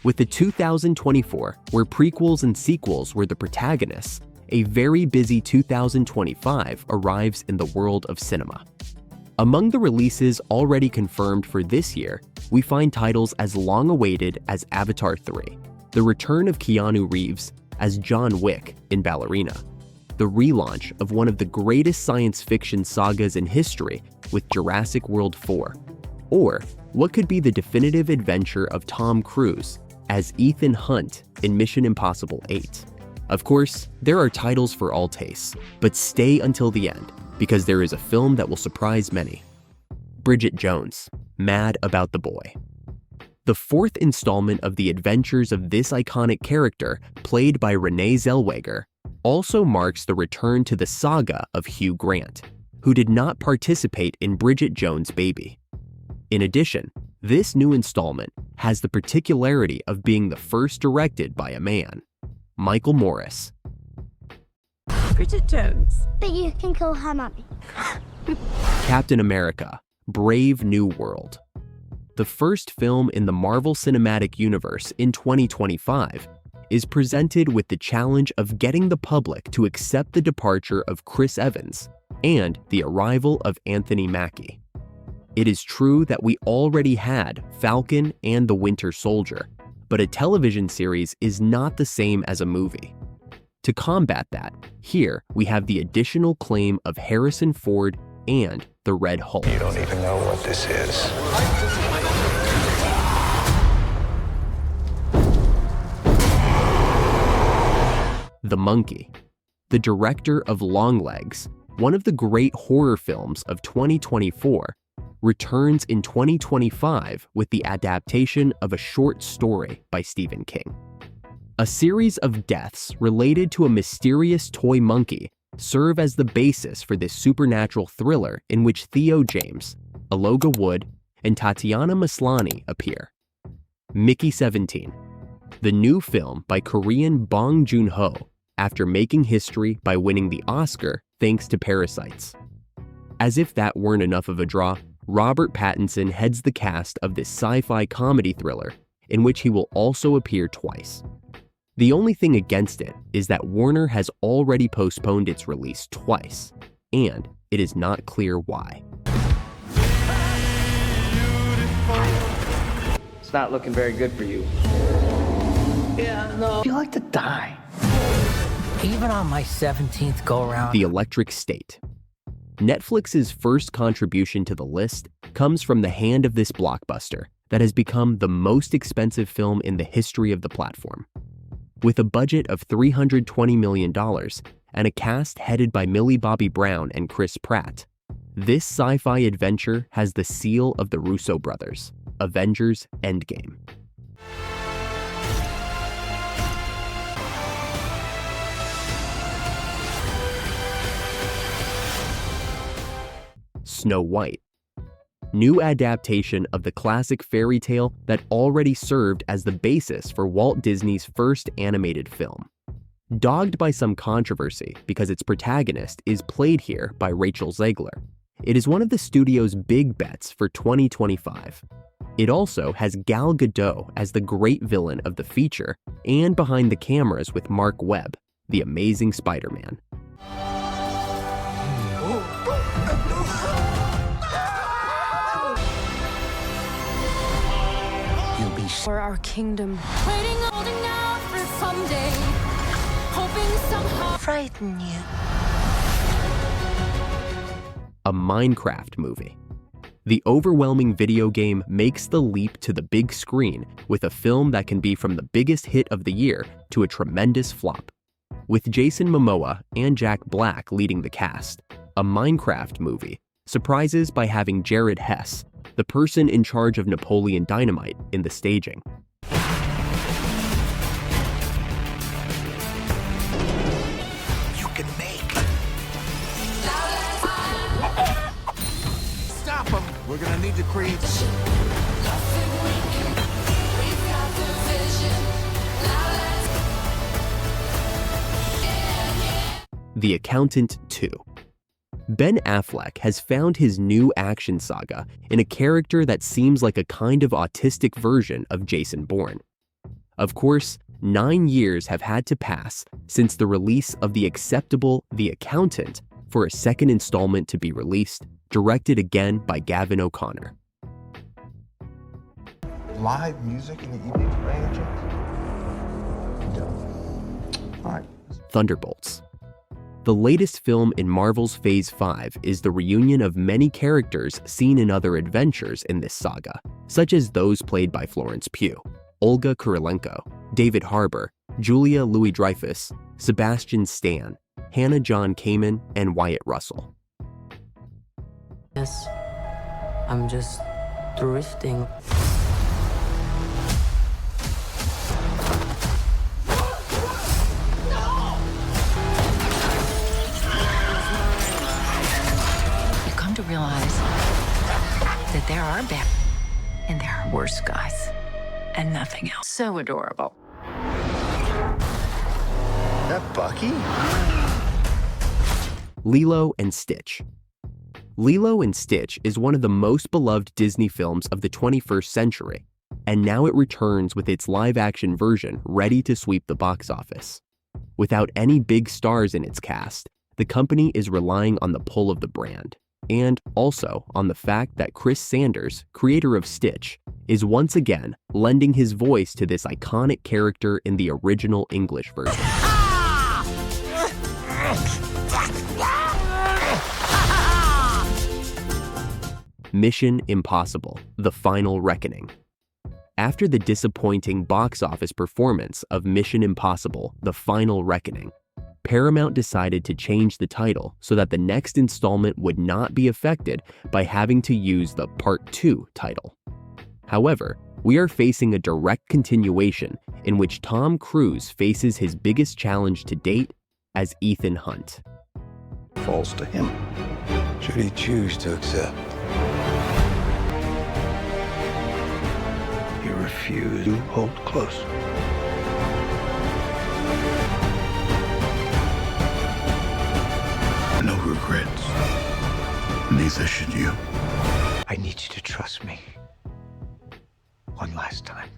With the 2024, where prequels and sequels were the protagonists, a very busy 2025 arrives in the world of cinema. Among the releases already confirmed for this year, we find titles as long-awaited as Avatar 3, the return of Keanu Reeves as John Wick in Ballerina, the relaunch of one of the greatest science fiction sagas in history with Jurassic World 4, or what could be the definitive adventure of Tom Cruise as Ethan Hunt in Mission Impossible 8. Of course, there are titles for all tastes, but stay until the end, because there is a film that will surprise many. Bridget Jones, Mad About the Boy. The fourth installment of the adventures of this iconic character, played by Renee Zellweger, also marks the return to the saga of Hugh Grant, who did not participate in Bridget Jones' Baby. In addition, this new installment has the particularity of being the first directed by a man, Michael Morris. Bridget Jones. But you can call her Mummy. Captain America, Brave New World. The first film in the Marvel Cinematic Universe in 2025 is presented with the challenge of getting the public to accept the departure of Chris Evans and the arrival of Anthony Mackie. It is true that we already had Falcon and the Winter Soldier, but a television series is not the same as a movie. To combat that, here we have the additional claim of Harrison Ford and the Red Hulk. You don't even know what this is. The Monkey. The director of Longlegs, one of the great horror films of 2024, returns in 2025 with the adaptation of a short story by Stephen King. A series of deaths related to a mysterious toy monkey serve as the basis for this supernatural thriller in which Theo James, Aloga Wood, and Tatiana Maslany appear. Mickey 17, the new film by Korean Bong Joon-ho after making history by winning the Oscar thanks to Parasites. As if that weren't enough of a draw, Robert Pattinson heads the cast of this sci-fi comedy thriller in which he will also appear twice. The only thing against it is that Warner has already postponed its release twice, and it is not clear why. It's not looking very good for you. Yeah, no. You like to die. Even on my 17th go-around. The Electric State. Netflix's first contribution to the list comes from the hand of this blockbuster that has become the most expensive film in the history of the platform. With a budget of $320 million and a cast headed by Millie Bobby Brown and Chris Pratt, this sci-fi adventure has the seal of the Russo brothers, Avengers Endgame. Snow White. New adaptation of the classic fairy tale that already served as the basis for Walt Disney's first animated film. Dogged by some controversy because its protagonist is played here by Rachel Zegler, it is one of the studio's big bets for 2025. It also has Gal Gadot as the great villain of the feature and behind the cameras with Mark Webb, the Amazing Spider-Man. For our kingdom. Waiting, holding out for someday. Hoping somehow frighten you. A Minecraft movie. The overwhelming video game makes the leap to the big screen with a film that can be from the biggest hit of the year to a tremendous flop. With Jason Momoa and Jack Black leading the cast, A Minecraft movie surprises by having Jared Hess, the person in charge of Napoleon Dynamite, in the staging. You can make. Stop him. We're gonna need to create. The Accountant 2. Ben Affleck has found his new action saga in a character that seems like a kind of autistic version of Jason Bourne. Of course, 9 years have had to pass since the release of the acceptable The Accountant for a second installment to be released, directed again by Gavin O'Connor. Live music in the evening range? No. All right. Thunderbolts. The latest film in Marvel's Phase 5 is the reunion of many characters seen in other adventures in this saga, such as those played by Florence Pugh, Olga Kurylenko, David Harbour, Julia Louis-Dreyfus, Sebastian Stan, Hannah John Kamen, and Wyatt Russell. Yes, I'm just drifting. You come to realize that there are bad and there are worse guys, and nothing else. So adorable. That Bucky? Lilo and Stitch. Lilo and Stitch is one of the most beloved Disney films of the 21st century, and now it returns with its live-action version ready to sweep the box office. Without any big stars in its cast, the company is relying on the pull of the brand, and also on the fact that Chris Sanders, creator of Stitch, is once again lending his voice to this iconic character in the original English version. Mission Impossible: The Final Reckoning. After the disappointing box office performance of Mission Impossible: The Final Reckoning, Paramount decided to change the title so that the next installment would not be affected by having to use the Part 2 title. However, we are facing a direct continuation in which Tom Cruise faces his biggest challenge to date as Ethan Hunt. Falls to him. Should he choose to accept? You refuse to hold close. No regrets. Neither should you. I need you to trust me. One last time.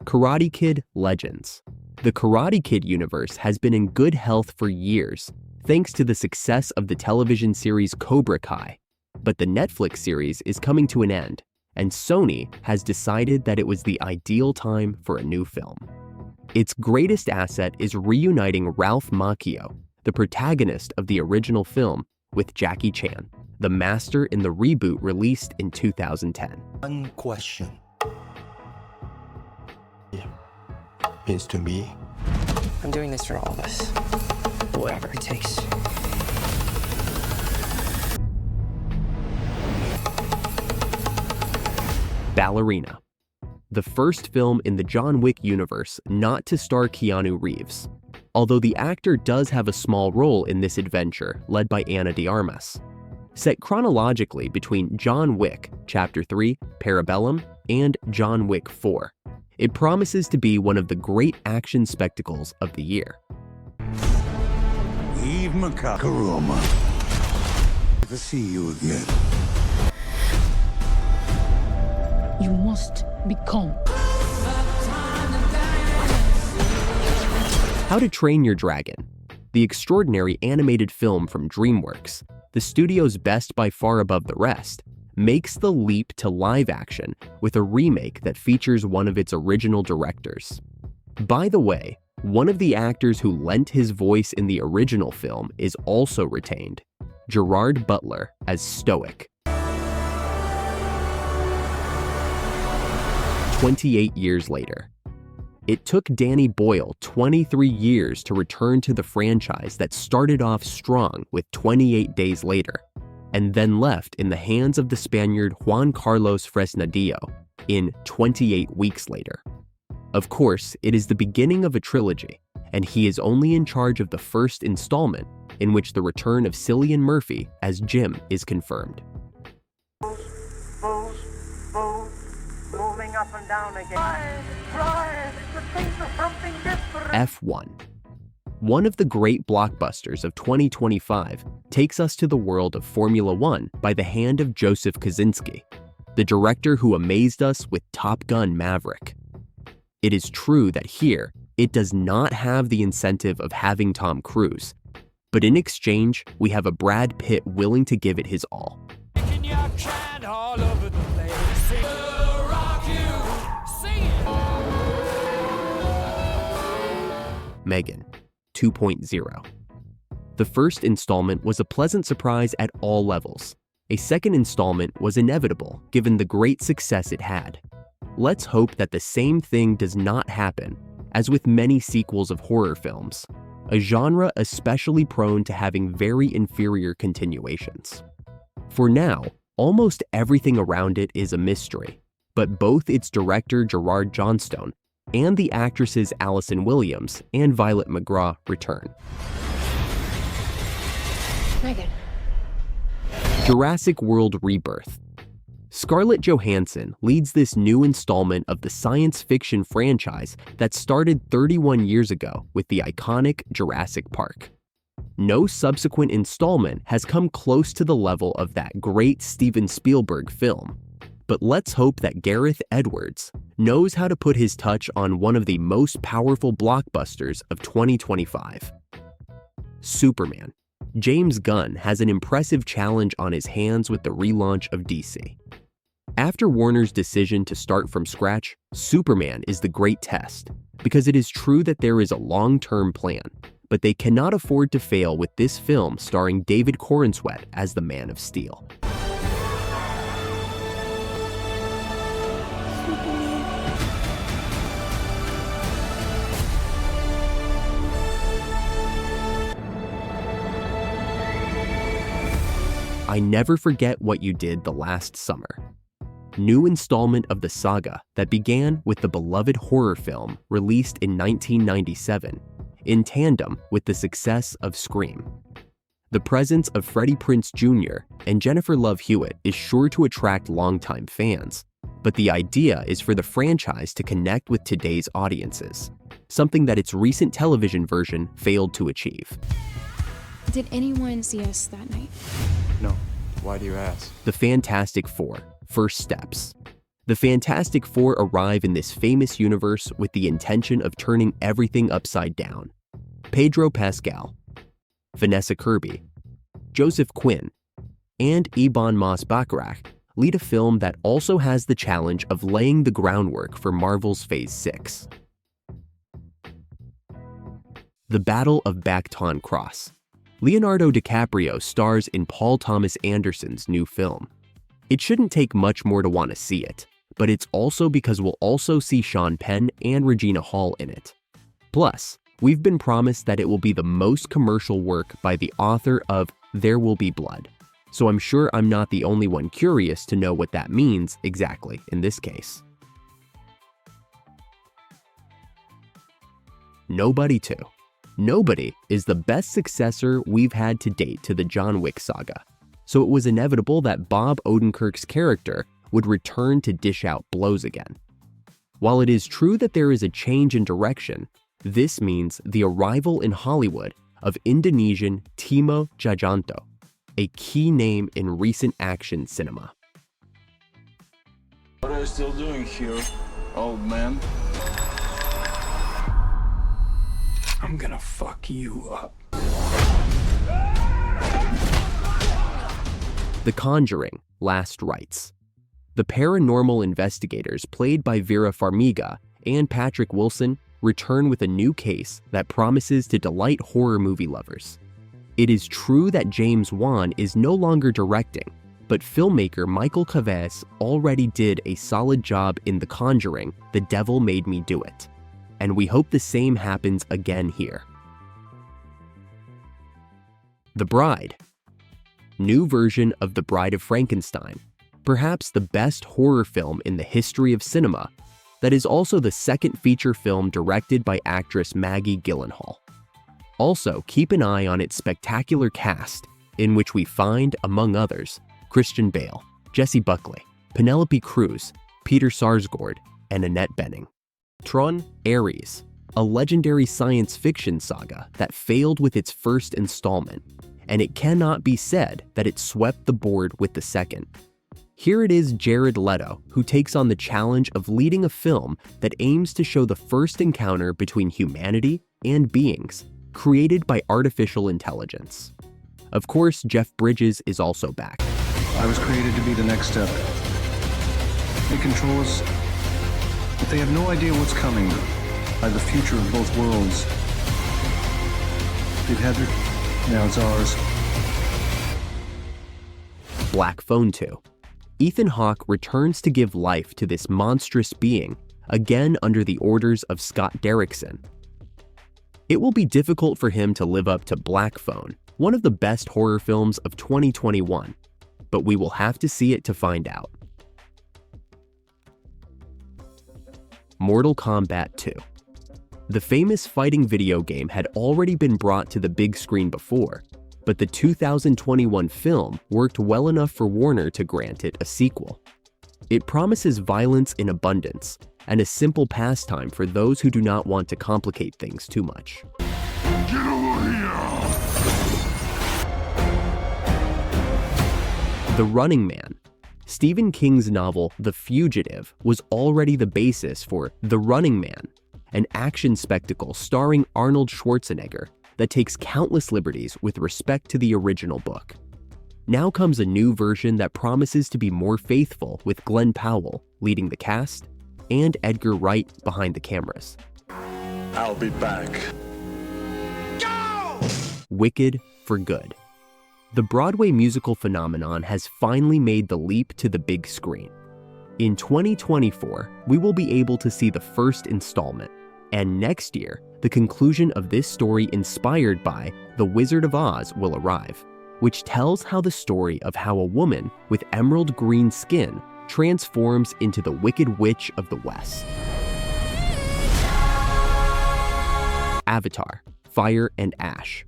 Karate Kid Legends. The Karate Kid universe has been in good health for years, thanks to the success of the television series Cobra Kai. But the Netflix series is coming to an end, and Sony has decided that it was the ideal time for a new film. Its greatest asset is reuniting Ralph Macchio, the protagonist of the original film, with Jackie Chan, the master in the reboot released in 2010. One question means to me. I'm doing this for all of us. Whatever it takes. Ballerina. The first film in the John Wick universe not to star Keanu Reeves, although the actor does have a small role in this adventure led by Ana de Armas. Set chronologically between John Wick, Chapter 3, Parabellum, and John Wick 4, it promises to be one of the great action spectacles of the year. Eve Makaroma. Good to see you again. You must become. How to Train Your Dragon. The extraordinary animated film from DreamWorks, the studio's best by far above the rest, makes the leap to live action with a remake that features one of its original directors. By the way, one of the actors who lent his voice in the original film is also retained, Gerard Butler as Stoic. 28 years later. It took Danny Boyle 23 years to return to the franchise that started off strong with 28 Days Later, and then left in the hands of the Spaniard Juan Carlos Fresnadillo in 28 Weeks Later. Of course, it is the beginning of a trilogy, and he is only in charge of the first installment, in which the return of Cillian Murphy as Jim is confirmed. Moving up and down again. Try. The things are something different. F1. One of the great blockbusters of 2025 takes us to the world of Formula One by the hand of Joseph Kosinski, the director who amazed us with Top Gun: Maverick. It is true that here, it does not have the incentive of having Tom Cruise, but in exchange, we have a Brad Pitt willing to give it his all. Megan 2.0. The first installment was a pleasant surprise at all levels. A second installment was inevitable given the great success it had. Let's hope that the same thing does not happen, as with many sequels of horror films, a genre especially prone to having very inferior continuations. For now, almost everything around it is a mystery, but both its director Gerard Johnstone and the actresses Allison Williams and Violet McGraw return. Megan. Jurassic World Rebirth. Scarlett Johansson leads this new installment of the science fiction franchise that started 31 years ago with the iconic Jurassic Park. No subsequent installment has come close to the level of that great Steven Spielberg film, but let's hope that Gareth Edwards knows how to put his touch on one of the most powerful blockbusters of 2025. Superman. James Gunn has an impressive challenge on his hands with the relaunch of DC. After Warner's decision to start from scratch, Superman is the great test, because it is true that there is a long-term plan, but they cannot afford to fail with this film starring David Corenswet as the Man of Steel. I Never Forget What You Did the Last Summer. New installment of the saga that began with the beloved horror film released in 1997, in tandem with the success of Scream. The presence of Freddie Prinze Jr. and Jennifer Love Hewitt is sure to attract longtime fans, but the idea is for the franchise to connect with today's audiences, something that its recent television version failed to achieve. Did anyone see us that night? No. Why do you ask? The Fantastic Four, First Steps. The Fantastic Four arrive in this famous universe with the intention of turning everything upside down. Pedro Pascal, Vanessa Kirby, Joseph Quinn, and Ebon Moss-Bachrach lead a film that also has the challenge of laying the groundwork for Marvel's Phase 6. The Battle of BAKTAN Cross. Leonardo DiCaprio stars in Paul Thomas Anderson's new film. It shouldn't take much more to want to see it, but it's also because we'll also see Sean Penn and Regina Hall in it. Plus, we've been promised that it will be the most commercial work by the author of There Will Be Blood, so I'm sure I'm not the only one curious to know what that means exactly in this case. Nobody 2. Nobody is the best successor we've had to date to the John Wick saga, so it was inevitable that Bob Odenkirk's character would return to dish out blows again. While it is true that there is a change in direction, this means the arrival in Hollywood of Indonesian Timo Tjahjanto, a key name in recent action cinema. What are you still doing here, old man? I'm gonna fuck you up. The Conjuring, Last Rites. The paranormal investigators played by Vera Farmiga and Patrick Wilson return with a new case that promises to delight horror movie lovers. It is true that James Wan is no longer directing, but filmmaker Michael Chaves already did a solid job in The Conjuring, The Devil Made Me Do It, and we hope the same happens again here. The Bride. New version of The Bride of Frankenstein, perhaps the best horror film in the history of cinema, that is also the second feature film directed by actress Maggie Gyllenhaal. Also, keep an eye on its spectacular cast, in which we find, among others, Christian Bale, Jessie Buckley, Penelope Cruz, Peter Sarsgaard, and Annette Bening. TRON Ares. a legendary science fiction saga that failed with its first installment, and it cannot be said that it swept the board with the second. Here it is Jared Leto who takes on the challenge of leading a film that aims to show the first encounter between humanity and beings created by artificial intelligence. Of course, Jeff Bridges is also back. I was created to be the next step. They control us, but they have no idea what's coming, by the future of both worlds. They've had their... now it's ours. Black Phone 2. Ethan Hawke returns to give life to this monstrous being, again under the orders of Scott Derrickson. It will be difficult for him to live up to Black Phone, one of the best horror films of 2021, but we will have to see it to find out. Mortal Kombat 2. The famous fighting video game had already been brought to the big screen before, but the 2021 film worked well enough for Warner to grant it a sequel. It promises violence in abundance and a simple pastime for those who do not want to complicate things too much. Get over here! The Running Man. Stephen King's novel The Fugitive was already the basis for The Running Man, an action spectacle starring Arnold Schwarzenegger that takes countless liberties with respect to the original book. Now comes a new version that promises to be more faithful with Glenn Powell leading the cast and Edgar Wright behind the cameras. I'll be back. Go! Wicked for Good. The Broadway musical phenomenon has finally made the leap to the big screen. In 2024, we will be able to see the first installment, and next year, the conclusion of this story inspired by The Wizard of Oz will arrive, which tells how the story of how a woman with emerald green skin transforms into the Wicked Witch of the West. Avatar: Fire and Ash.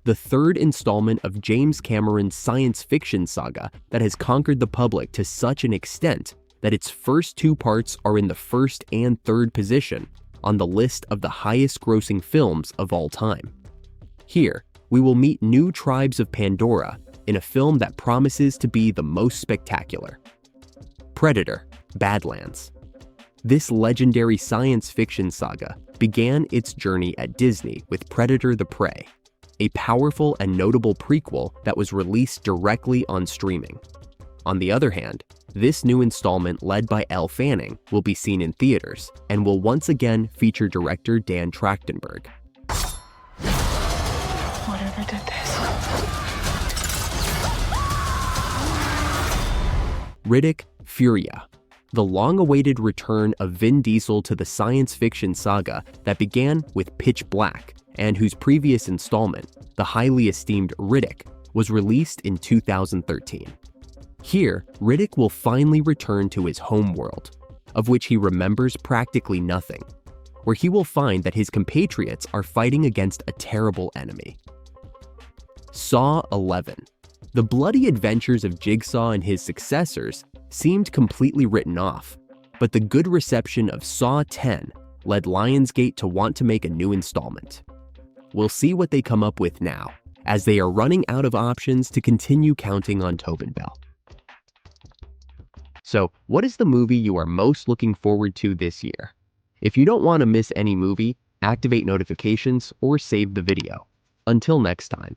The third installment of James Cameron's science fiction saga that has conquered the public to such an extent that its first two parts are in the first and third position on the list of the highest-grossing films of all time. Here, we will meet new tribes of Pandora in a film that promises to be the most spectacular. Predator: Badlands. This legendary science fiction saga began its journey at Disney with Predator the Prey, a powerful and notable prequel that was released directly on streaming. On the other hand, this new installment led by Elle Fanning will be seen in theaters and will once again feature director Dan Trachtenberg. Whatever did this? RIDDICK: FURYA. The long-awaited return of Vin Diesel to the science fiction saga that began with Pitch Black and whose previous installment, the highly esteemed RIDDICK, was released in 2013. Here, RIDDICK will finally return to his home world, of which he remembers practically nothing, where he will find that his compatriots are fighting against a terrible enemy. Saw 11. The bloody adventures of Jigsaw and his successors seemed completely written off, but the good reception of Saw 10 led Lionsgate to want to make a new installment. We'll see what they come up with now, as they are running out of options to continue counting on Tobin Bell. So, what is the movie you are most looking forward to this year? If you don't want to miss any movie, activate notifications or save the video. Until next time.